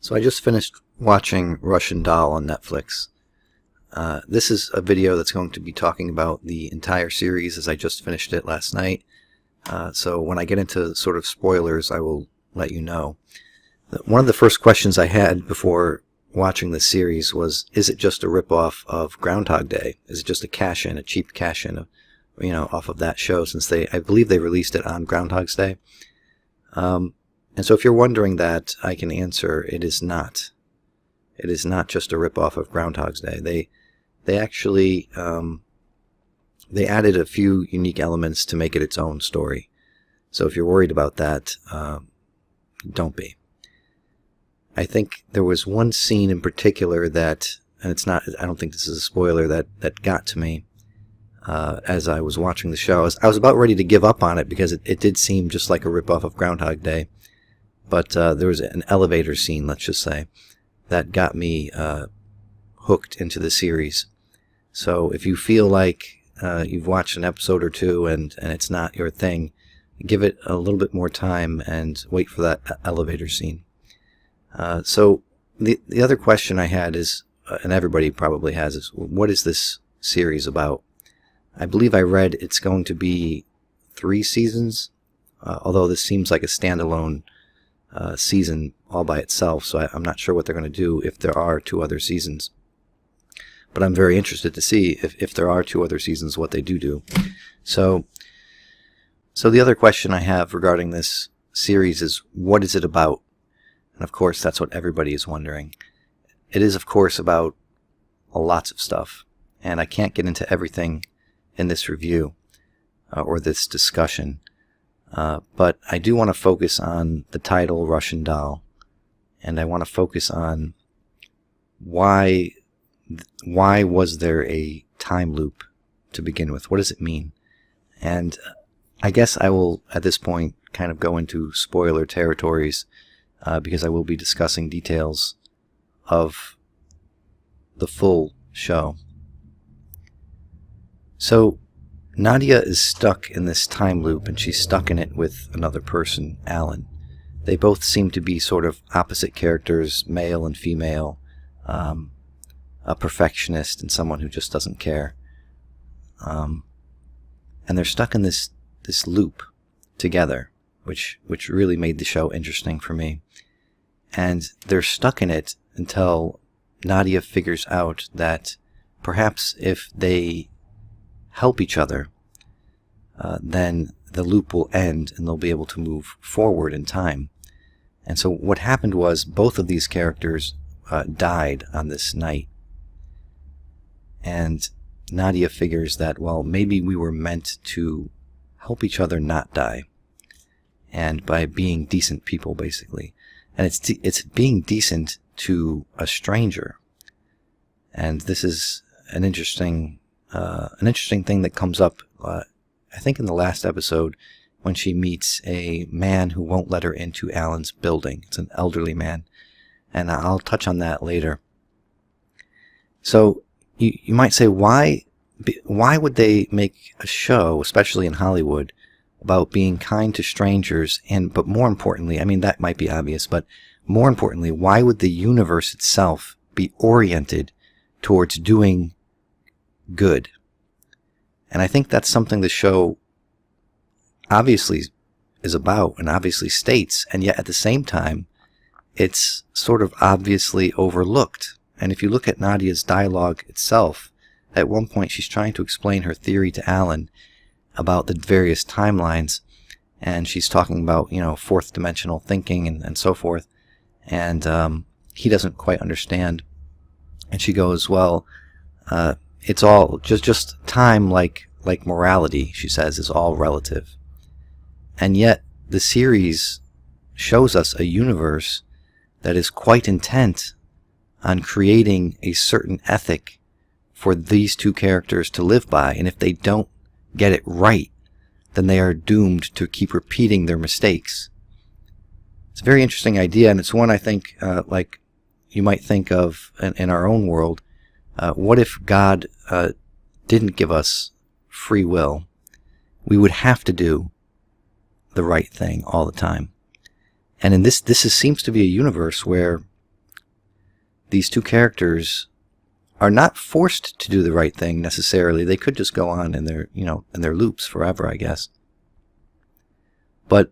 So I just finished watching Russian Doll on Netflix. This is a video that's going to be talking about the entire series as I just finished it last night. So when I get into sort of spoilers, I will let you know. One of the first questions I had before watching this series was, is it just a ripoff of Groundhog Day? Is it just a cash-in, a cheap cash-in, off of that show, since I believe they released it on Groundhog's Day? And so if you're wondering that, I can answer, it is not. It is not just a ripoff of Groundhog's Day. They actually they added a few unique elements to make it its own story. So if you're worried about that, don't be. I think there was one scene in particular that, and it's not, I don't think this is a spoiler, that got to me as I was watching the show. I was about ready to give up on it because it did seem just like a ripoff of Groundhog Day. But there was an elevator scene, let's just say, that got me hooked into the series. So if you feel like you've watched an episode or two and it's not your thing, give it a little bit more time and wait for that elevator scene. So the other question I had is, and everybody probably has, is what is this series about? I believe I read it's going to be 3 seasons, although this seems like a standalone season all by itself, so I'm not sure what they're going to do if there are 2 other seasons. But I'm very interested to see if there are 2 other seasons, what they do. So the other question I have regarding this series is, what is it about? And of course, that's what everybody is wondering. It is, of course, about lots of stuff, and I can't get into everything in this review or this discussion. But I do want to focus on the title, Russian Doll, and I want to focus on why was there a time loop to begin with? What does it mean? And I guess I will, at this point, kind of go into spoiler territories because I will be discussing details of the full show. So Nadia is stuck in this time loop, and she's stuck in it with another person, Alan. They both seem to be sort of opposite characters, male and female, a perfectionist and someone who just doesn't care. And they're stuck in this loop together, which really made the show interesting for me. And they're stuck in it until Nadia figures out that perhaps if they help each other, then the loop will end and they'll be able to move forward in time. And so what happened was both of these characters died on this night. And Nadia figures that, well, maybe we were meant to help each other not die. And by being decent people, basically. And it's being decent to a stranger. And this is an interesting thing that comes up, I think in the last episode, when she meets a man who won't let her into Alan's building. It's an elderly man, and I'll touch on that later. So you might say, why would they make a show, especially in Hollywood, about being kind to strangers? But more importantly, I mean, that might be obvious, but more importantly, why would the universe itself be oriented towards doing good? And I think that's something the show obviously is about and obviously states, and yet at the same time it's sort of obviously overlooked. And if you look at Nadia's dialogue itself, at one point she's trying to explain her theory to Alan about the various timelines, and she's talking about, fourth dimensional thinking and so forth, and he doesn't quite understand. And she goes, well, it's all just time, like morality, she says, is all relative. And yet the series shows us a universe that is quite intent on creating a certain ethic for these 2 characters to live by, and if they don't get it right, then they are doomed to keep repeating their mistakes. It's a very interesting idea, and it's one I think like you might think of in our own world. What if God didn't give us free will? We would have to do the right thing all the time. And in this seems to be a universe where these two characters are not forced to do the right thing necessarily. They could just go on in their, in their loops forever, I guess. But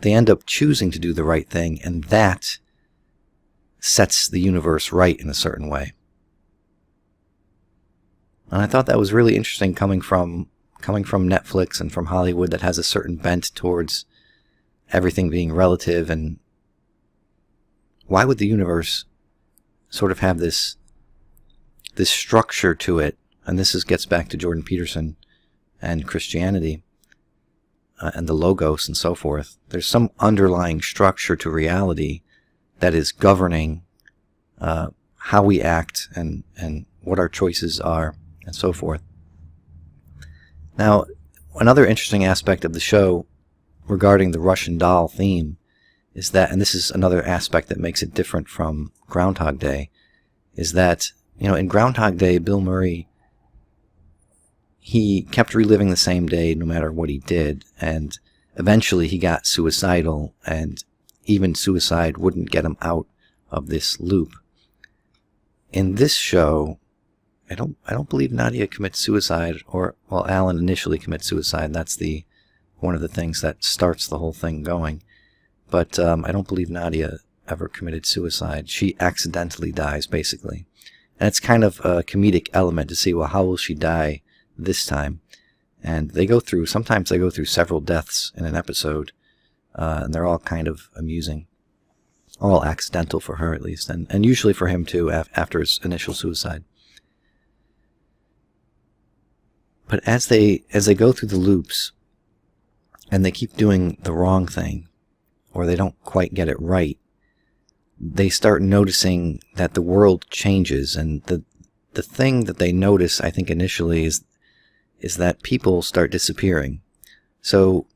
they end up choosing to do the right thing, and that sets the universe right in a certain way. And I thought that was really interesting coming from Netflix and from Hollywood that has a certain bent towards everything being relative. And why would the universe sort of have this structure to it? And this gets back to Jordan Peterson and Christianity and the Logos and so forth. There's some underlying structure to reality that is governing how we act and what our choices are and so forth. Now, another interesting aspect of the show regarding the Russian doll theme is that, and this is another aspect that makes it different from Groundhog Day, is that, in Groundhog Day, Bill Murray, he kept reliving the same day no matter what he did, and eventually he got suicidal, and even suicide wouldn't get him out of this loop. In this show, I don't believe Nadia commits suicide, or, well, Alan initially commits suicide. That's one of the things that starts the whole thing going. But I don't believe Nadia ever committed suicide. She accidentally dies, basically. And it's kind of a comedic element to see, well, how will she die this time? And sometimes they go through several deaths in an episode, and they're all kind of amusing. All accidental for her, at least, and usually for him, too, after his initial suicide. But as they go through the loops, and they keep doing the wrong thing, or they don't quite get it right, they start noticing that the world changes, and the thing that they notice, I think, initially is that people start disappearing. So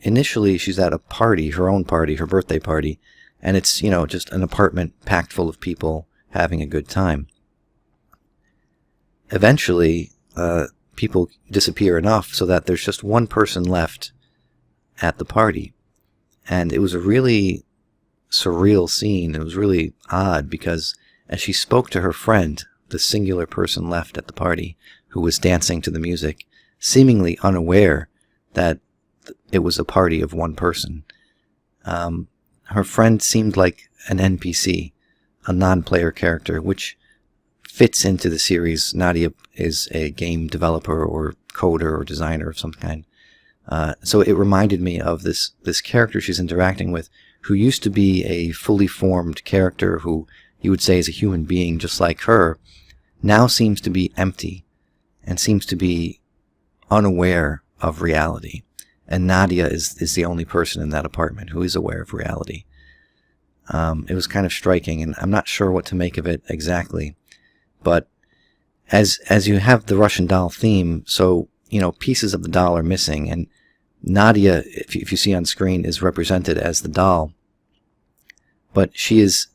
initially she's at a party, her own party, her birthday party, and it's, just an apartment packed full of people having a good time. Eventually, people disappear enough so that there's just one person left at the party. And it was a really surreal scene. It was really odd because as she spoke to her friend, the singular person left at the party, who was dancing to the music, seemingly unaware that it was a party of one person, her friend seemed like an NPC, a non-player character, which fits into the series. Nadia is a game developer or coder or designer of some kind. So it reminded me of this character she's interacting with, who used to be a fully formed character who you would say is a human being just like her, now seems to be empty and seems to be unaware of reality. And Nadia is the only person in that apartment who is aware of reality. It was kind of striking, and I'm not sure what to make of it exactly. But as you have the Russian doll theme, so, pieces of the doll are missing, and Nadia, if you see on screen, is represented as the doll. But she is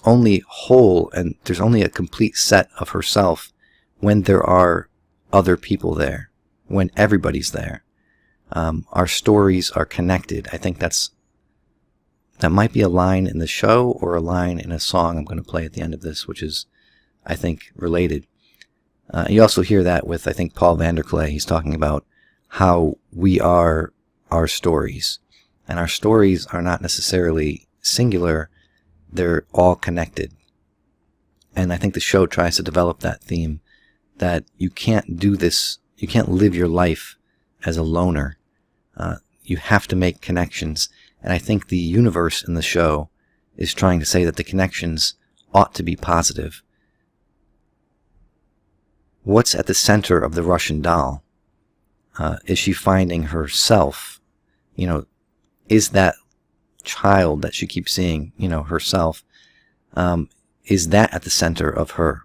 only whole, and there's only a complete set of herself when there are other people there, when everybody's there. Our stories are connected. I think that might be a line in the show or a line in a song I'm going to play at the end of this, which is, I think, related. You also hear that with, I think, Paul Vanderklay. He's talking about how we are our stories. And our stories are not necessarily singular. They're all connected. And I think the show tries to develop that theme, that you can't do this, you can't live your life as a loner. You have to make connections. And I think the universe in the show is trying to say that the connections ought to be positive. What's at the center of the Russian doll? Is she finding herself? Is that child that she keeps seeing, herself, is that at the center of her?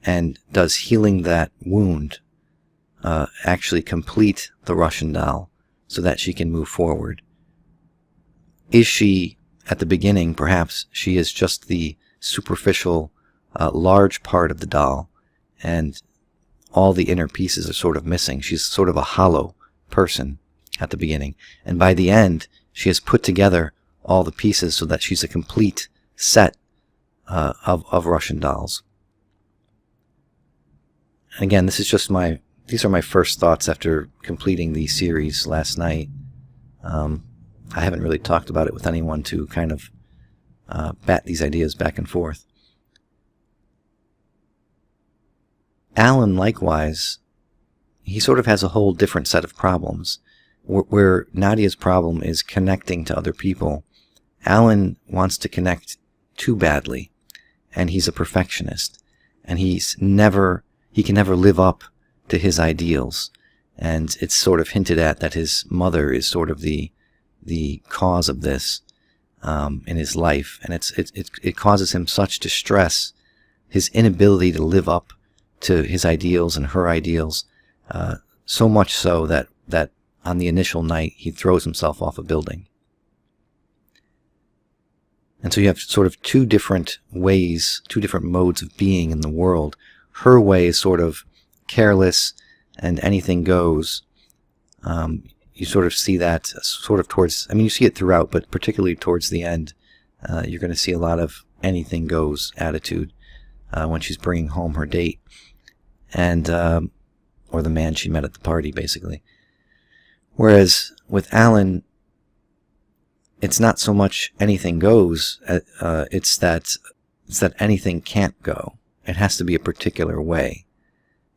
And does healing that wound actually complete the Russian doll so that she can move forward? Is she, at the beginning, perhaps she is just the superficial, large part of the doll, and all the inner pieces are sort of missing. She's sort of a hollow person at the beginning. And by the end, she has put together all the pieces so that she's a complete set of Russian dolls. And again, these are my first thoughts after completing the series last night. I haven't really talked about it with anyone to kind of bat these ideas back and forth. Alan, likewise, he sort of has a whole different set of problems. Where Nadia's problem is connecting to other people, Alan wants to connect too badly, and he's a perfectionist, and he can never live up to his ideals. And it's sort of hinted at that his mother is sort of the cause of this in his life, and it causes him such distress, his inability to live up to his ideals and her ideals, so much so that on the initial night he throws himself off a building. And so you have sort of two different ways, two different modes of being in the world. Her way is sort of careless and anything goes. You sort of see that sort of towards, I mean, you see it throughout, but particularly towards the end, you're going to see a lot of anything goes attitude when she's bringing home her date, and or the man she met at the party, basically. Whereas with Alan, it's not so much anything goes, it's that anything can't go. It has to be a particular way.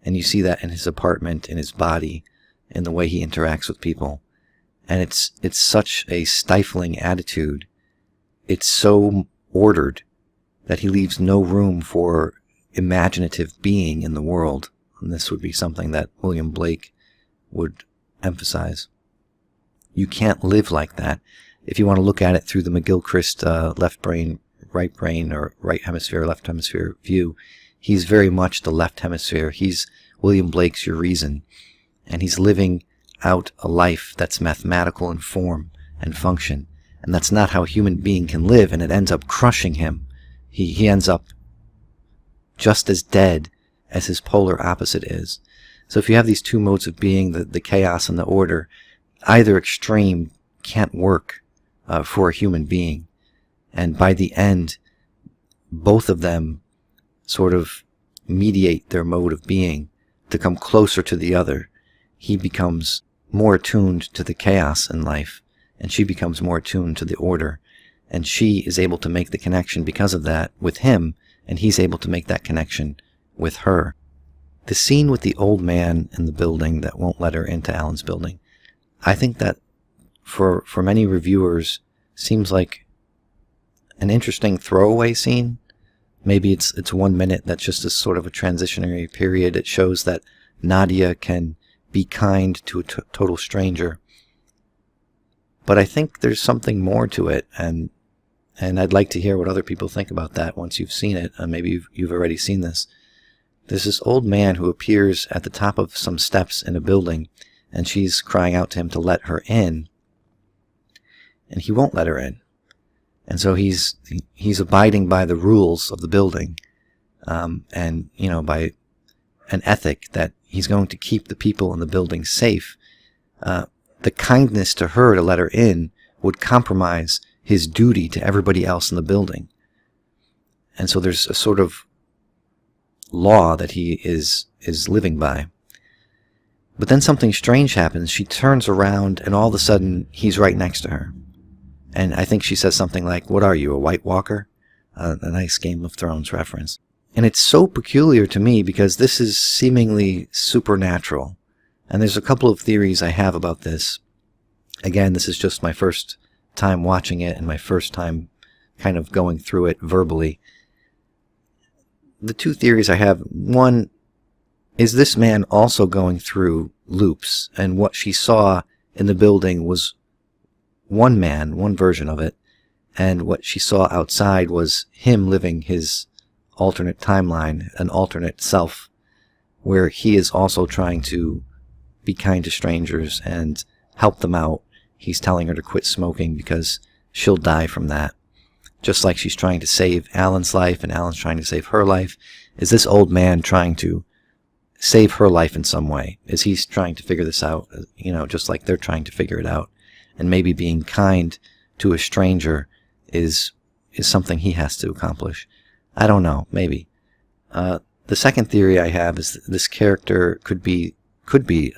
And you see that in his apartment, in his body, in the way he interacts with people. And it's such a stifling attitude. It's so ordered that he leaves no room for imaginative being in the world. And this would be something that William Blake would emphasize. You can't live like that. If you want to look at it through the McGilchrist left brain, right brain, or right hemisphere, left hemisphere view, he's very much the left hemisphere. He's William Blake's Your Reason, and he's living out a life that's mathematical in form and function, and that's not how a human being can live, and it ends up crushing him. He ends up just as dead as his polar opposite is. So if you have these two modes of being, the chaos and the order, either extreme can't work for a human being. And by the end, both of them sort of mediate their mode of being to come closer to the other. He becomes more attuned to the chaos in life, and she becomes more attuned to the order. And she is able to make the connection because of that with him, and he's able to make that connection with her. The scene with the old man in the building that won't let her into Alan's building, I think that for many reviewers seems like an interesting throwaway scene. Maybe it's 1 minute that's just a sort of a transitionary period. It shows that Nadia can be kind to a total stranger. But I think there's something more to it, and I'd like to hear what other people think about that once you've seen it. Maybe you've already seen this. There's this old man who appears at the top of some steps in a building, and she's crying out to him to let her in, and he won't let her in. And so he's abiding by the rules of the building, and by an ethic that he's going to keep the people in the building safe. The kindness to her to let her in would compromise his duty to everybody else in the building. And so there's a sort of law that he is living by. But then something strange happens. She turns around, and all of a sudden he's right next to her. And I think she says something like, "What are you, a White Walker?" A nice Game of Thrones reference. And it's so peculiar to me because this is seemingly supernatural. And there's a couple of theories I have about this. Again, this is just my first time watching it and my first time kind of going through it verbally. The two theories I have, one, is this man also going through loops, and what she saw in the building was one man, one version of it, and what she saw outside was him living his alternate timeline, an alternate self, where he is also trying to be kind to strangers and help them out. He's telling her to quit smoking because she'll die from that. Just like she's trying to save Alan's life and Alan's trying to save her life, is this old man trying to save her life in some way? Is he trying to figure this out, just like they're trying to figure it out? And maybe being kind to a stranger is something he has to accomplish. I don't know, maybe. The second theory I have is that this character could be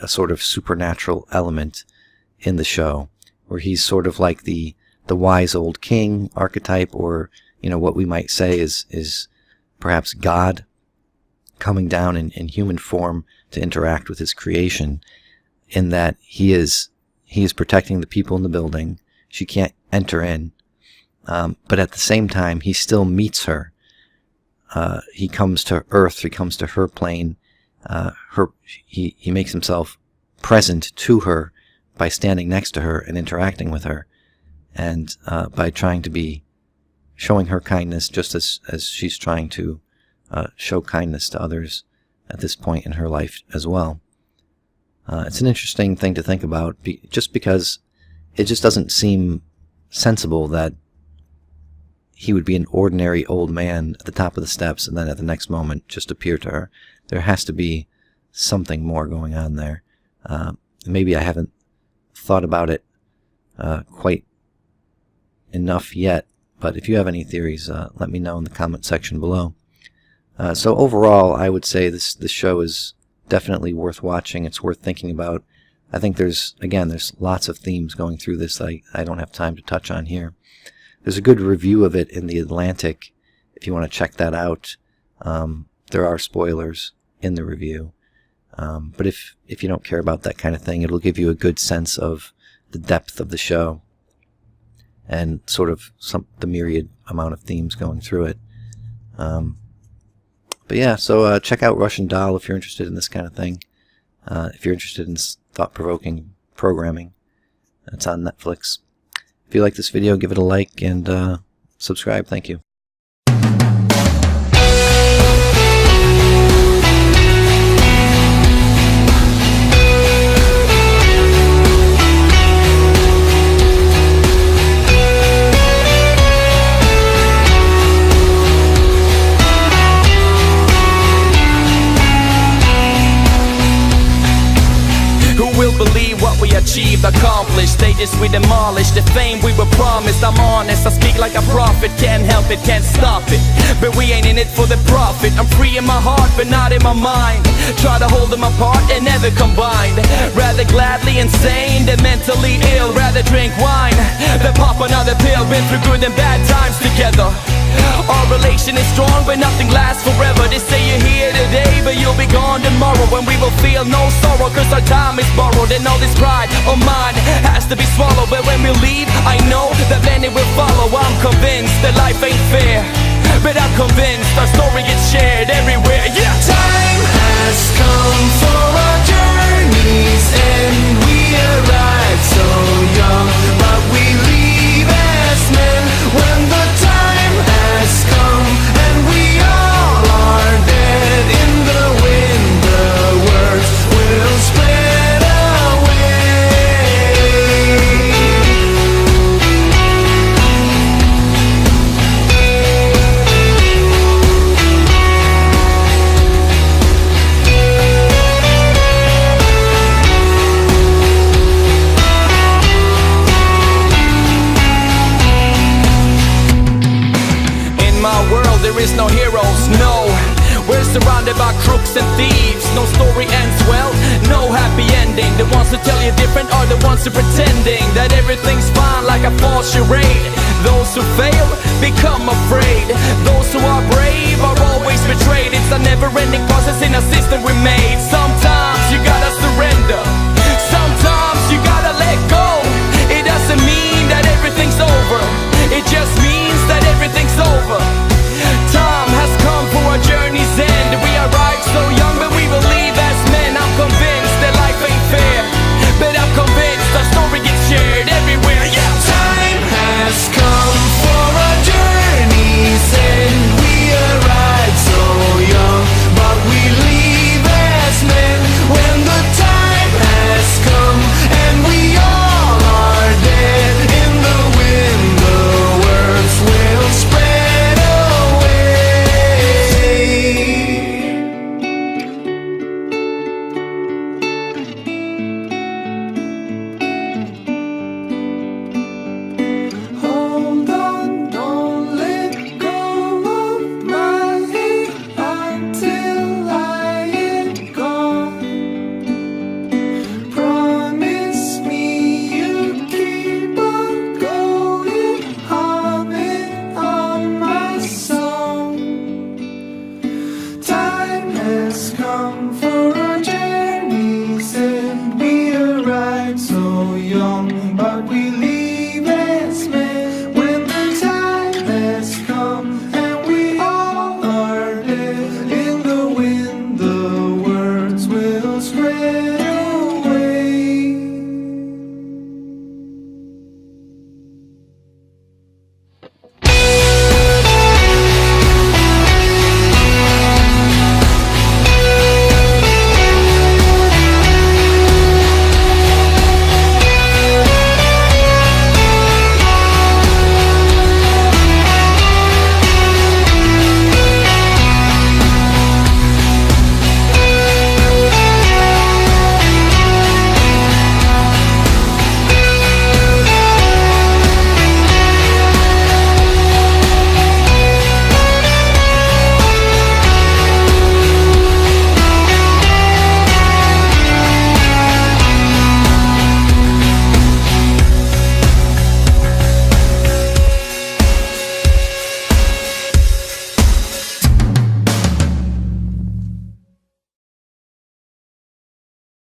a sort of supernatural element in the show, where he's sort of like the wise old king archetype, or what we might say is perhaps God coming down in human form to interact with his creation, in that he is protecting the people in the building. She can't enter in, but at the same time he still meets her. He comes to Earth, he comes to her plane. He makes himself present to her by standing next to her and interacting with her, and by trying to be showing her kindness, just as she's trying to show kindness to others at this point in her life as well. It's an interesting thing to think about, just because it just doesn't seem sensible that he would be an ordinary old man at the top of the steps and then at the next moment just appear to her. There has to be something more going on there. Maybe I haven't thought about it quite enough yet, but if you have any theories, let me know in the comment section below. So overall, I would say this show is definitely worth watching. It's worth thinking about. I think there's lots of themes going through this that I don't have time to touch on here. There's a good review of it in The Atlantic if you want to check that out. There are spoilers in the review. But if you don't care about that kind of thing, it'll give you a good sense of the depth of the show and sort of the myriad amount of themes going through it. But yeah, so check out Russian Doll if you're interested in this kind of thing. If you're interested in thought-provoking programming, it's on Netflix. If you like this video, give it a like and subscribe. Thank you. Believe what we achieved, accomplished, stages we demolished, the fame we were promised. I'm honest, I speak like a prophet, can't help it, can't stop it, but we ain't in it for the profit. I'm free in my heart, but not in my mind. Try to hold them apart and never combined. Rather gladly insane than mentally ill. Rather drink wine than pop another pill. Been through good and bad times together. Our relation is strong, but nothing lasts forever. They say you're here today, but you'll be gone tomorrow. When we will feel no sorrow, cause our time is borrowed. And all this pride of mine has to be swallowed. But when we leave, I know that many will follow. I'm convinced that life ain't fair, but I'm convinced our story gets shared everywhere. Yeah! Time has come for our journeys, and we arrive so young, but we leave as men when the time has come, and we all are dead in the wind. The words will split away. There is no heroes, no. We're surrounded by crooks and thieves. No story ends well, no happy ending. The ones who tell you different are the ones who pretending that everything's fine like a false charade. Those who fail become afraid. Those who are brave are always betrayed. It's a never-ending process in a system we made. Some